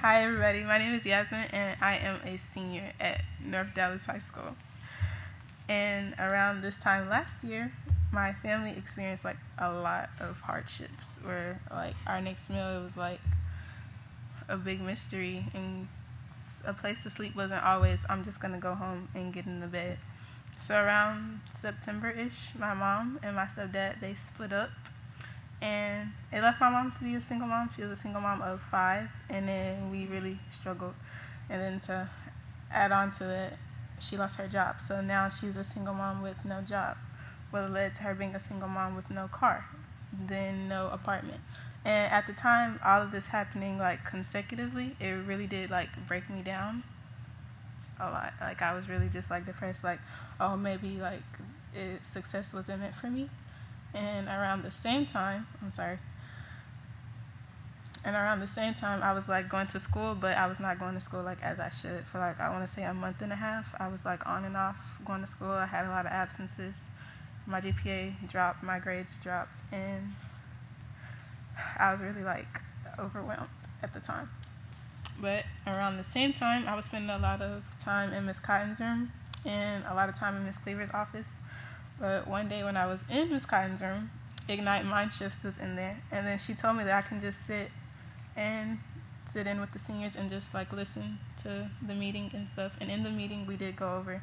Hi everybody, my name is Yasmine and I am a senior at North Dallas High School. And around this time last year, my family experienced like a lot of hardships where like our next meal was like a big mystery and a place to sleep wasn't always I'm just gonna go home and get in the bed. So around September-ish, my mom and my stepdad, they split up and it left my mom to be a single mom. She was a single mom of 5, and then we really struggled. And then to add on to that, she lost her job. So now she's a single mom with no job, what led to her being a single mom with no car, then no apartment. And at the time, all of this happening like consecutively, it really did like break me down a lot. Like I was really just like depressed, like, oh, maybe like success wasn't meant for me. And around the same time, I was like going to school, but I was not going to school like as I should for like, I want to say a month and a half. I was like on and off going to school. I had a lot of absences. My GPA dropped, my grades dropped, and I was really like overwhelmed at the time. But around the same time, I was spending a lot of time in Miss Cotton's room and a lot of time in Miss Cleaver's office. But one day when I was in Miss Cotton's room, Ignite MindShift was in there, and then she told me that I can just sit in with the seniors and just like listen to the meeting and stuff. And in the meeting, we did go over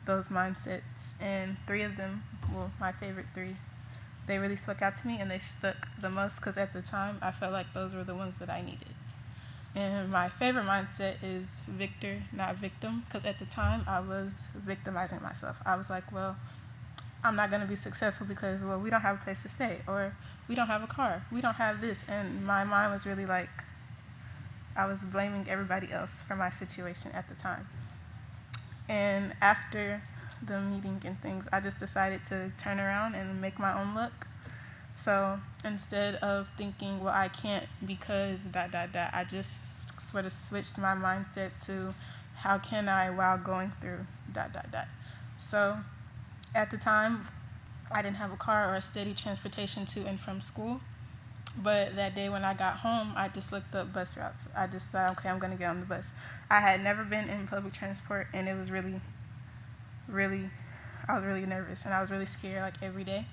those mindsets, and 3 of them, well, my favorite 3, they really stuck out to me, and they stuck the most because at the time, I felt like those were the ones that I needed. And my favorite mindset is victor, not victim, because at the time, I was victimizing myself. I was like, well, I'm not going to be successful because, well, we don't have a place to stay, or we don't have a car, we don't have this. And my mind was really like, I was blaming everybody else for my situation at the time. And after the meeting and things, I just decided to turn around and make my own luck. So instead of thinking, well, I can't because ... I just sort of switched my mindset to how can I while going through ... So at the time, I didn't have a car or a steady transportation to and from school. But that day when I got home, I just looked up bus routes. I just thought, okay, I'm going to get on the bus. I had never been in public transport, and it was really, I was really nervous, and I was really scared like every day.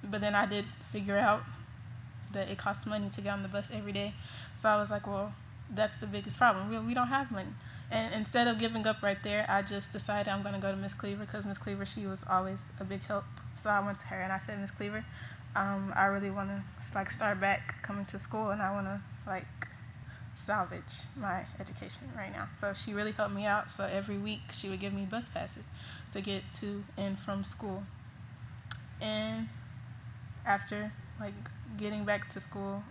But then I did figure out that it costs money to get on the bus every day. So I was like, well, that's the biggest problem. We don't have money. And instead of giving up right there, I just decided I'm going to go to Miss Cleaver because Miss Cleaver, she was always a big help. So I went to her and I said, Miss Cleaver, I really want to like start back coming to school, and I want to like salvage my education right now. So she really helped me out. So every week she would give me bus passes to get to and from school. And after like getting back to school,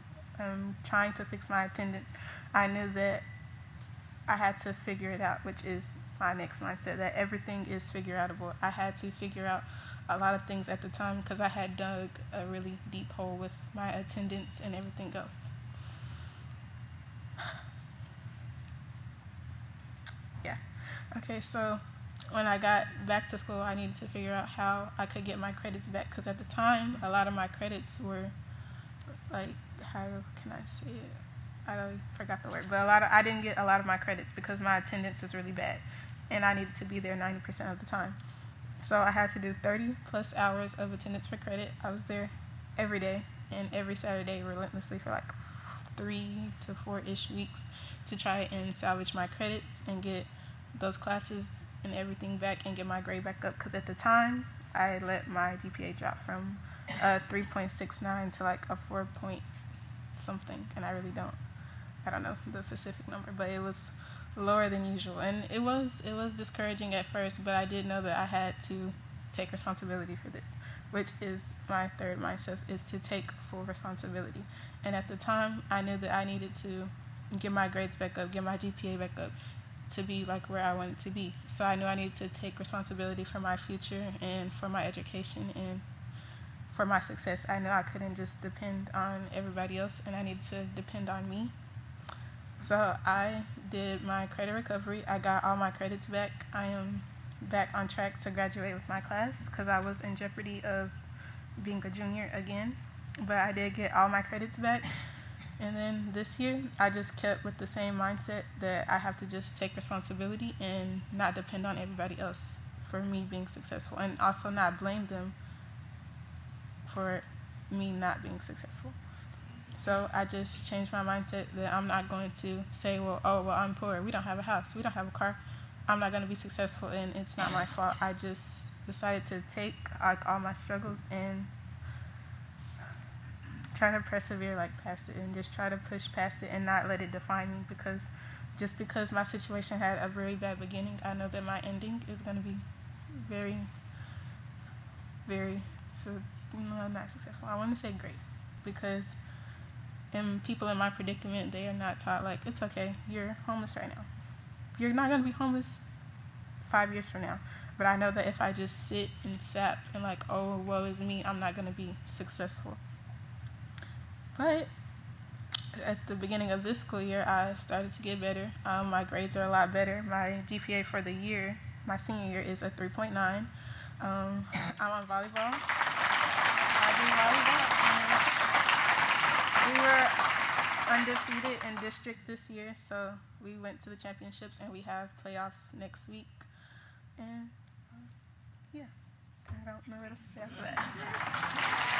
trying to fix my attendance, I knew that I had to figure it out, which is my next mindset, that everything is figure outable. I had to figure out a lot of things at the time because I had dug a really deep hole with my attendance and everything else. Yeah. Okay, so when I got back to school, I needed to figure out how I could get my credits back because at the time, a lot of my credits were like, how can I say it? I forgot the word, but I didn't get a lot of my credits because my attendance was really bad, and I needed to be there 90% of the time. So I had to do 30 plus hours of attendance for credit. I was there every day and every Saturday relentlessly for like 3 to 4-ish weeks to try and salvage my credits and get those classes and everything back and get my grade back up. Because at the time, I let my GPA drop from a 3.69 to like a 4 point something, and I don't know the specific number, but it was lower than usual, and it was discouraging at first, but I did know that I had to take responsibility for this, which is my third mindset, is to take full responsibility. And at the time, I knew that I needed to get my grades back up, get my GPA back up to be like where I wanted to be. So I knew I needed to take responsibility for my future and for my education and for my success. I knew I couldn't just depend on everybody else, and I needed to depend on me. So I did my credit recovery. I got all my credits back. I am back on track to graduate with my class because I was in jeopardy of being a junior again. But I did get all my credits back. And then this year, I just kept with the same mindset that I have to just take responsibility and not depend on everybody else for me being successful, and also not blame them for me not being successful. So I just changed my mindset that I'm not going to say, well, oh, well, I'm poor. We don't have a house. We don't have a car. I'm not going to be successful, and it's not my fault. I just decided to take like all my struggles and try to persevere like past it, and just try to push past it and not let it define me, because just because my situation had a very bad beginning, I know that my ending is going to be very, very, not successful. I want to say great, because people in my predicament, they are not taught, like, it's okay, you're homeless right now. You're not going to be homeless 5 years from now. But I know that if I just sit and sap and like, oh, woe is me, I'm not going to be successful. But at the beginning of this school year, I started to get better. My grades are a lot better. My GPA for the year, my senior year, is a 3.9. I'm on volleyball. I do volleyball. We were undefeated in district this year, so we went to the championships, and we have playoffs next week. And yeah, I don't know what else to say after that.